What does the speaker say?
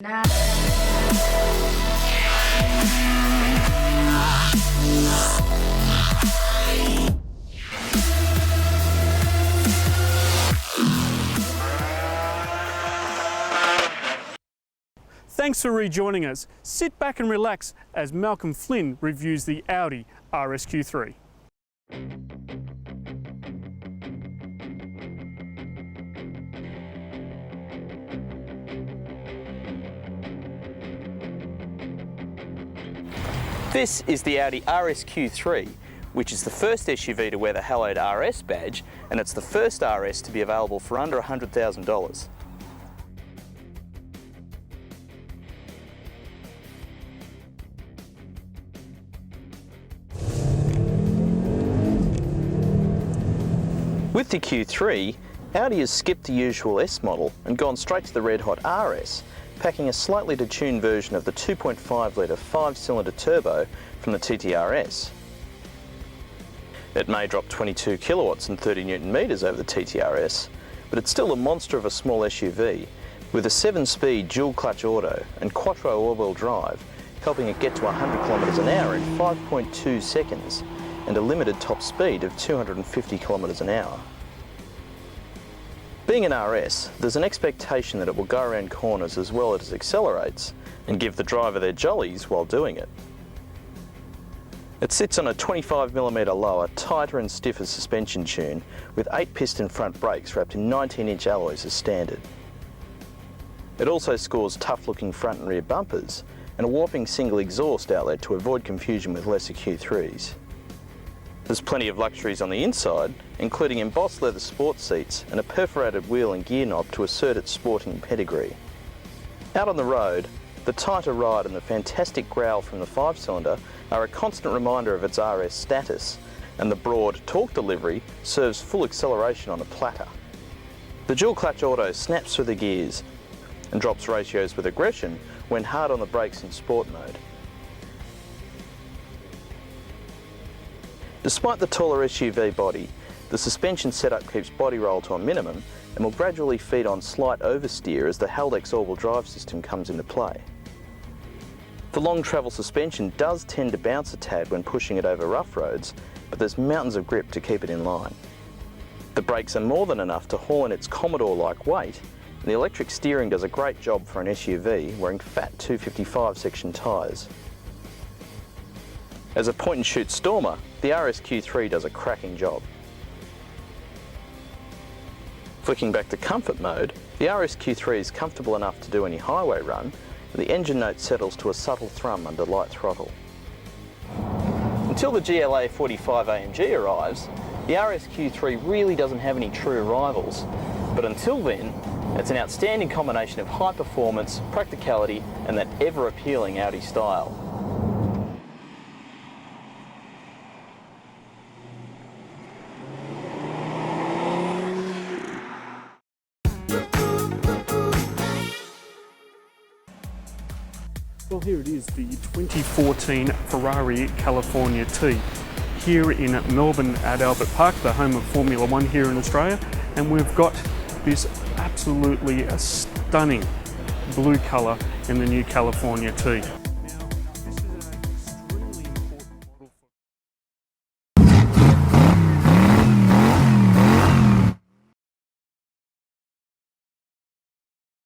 Thanks for rejoining us. Sit back and relax as Malcolm Flynn reviews the Audi RS Q3. This is the Audi RS Q3, which is the first SUV to wear the hallowed RS badge, and it's the first RS to be available for under $100,000. With the Q3, Audi has skipped the usual S model and gone straight to the red-hot RS, packing a slightly detuned version of the 2.5 litre 5-cylinder turbo from the TTRS. It may drop 22 kilowatts and 30 Newton metres over the TTRS, but it's still a monster of a small SUV, with a 7-speed dual-clutch auto and quattro all-wheel drive, helping it get to 100 kilometres an hour in 5.2 seconds, and a limited top speed of 250 kilometres an hour. Being an RS, there's an expectation that it will go around corners as well as it accelerates and give the driver their jollies while doing it. It sits on a 25mm lower, tighter and stiffer suspension tune with 8-piston front brakes wrapped in 19-inch alloys as standard. It also scores tough-looking front and rear bumpers and a whopping single exhaust outlet to avoid confusion with lesser Q3s. There's plenty of luxuries on the inside, including embossed leather sports seats and a perforated wheel and gear knob to assert its sporting pedigree. Out on the road, the tighter ride and the fantastic growl from the 5-cylinder are a constant reminder of its RS status, and the broad torque delivery serves full acceleration on a platter. The dual-clutch auto snaps through the gears and drops ratios with aggression when hard on the brakes in sport mode. Despite the taller SUV body, the suspension setup keeps body roll to a minimum and will gradually feed on slight oversteer as the Haldex all-wheel drive system comes into play. The long travel suspension does tend to bounce a tad when pushing it over rough roads, but there's mountains of grip to keep it in line. The brakes are more than enough to haul in its Commodore-like weight, and the electric steering does a great job for an SUV wearing fat 255 section tyres. As a point-and-shoot stormer, the RS Q3 does a cracking job. Flicking back to comfort mode, the RS Q3 is comfortable enough to do any highway run, and the engine note settles to a subtle thrum under light throttle. Until the GLA 45 AMG arrives, the RS Q3 really doesn't have any true rivals, but until then, it's an outstanding combination of high performance, practicality, and that ever-appealing Audi style. Well, here it is, the 2014 Ferrari California T, here in Melbourne at Albert Park, the home of Formula One here in Australia, and we've got this absolutely stunning blue colour in the new California T.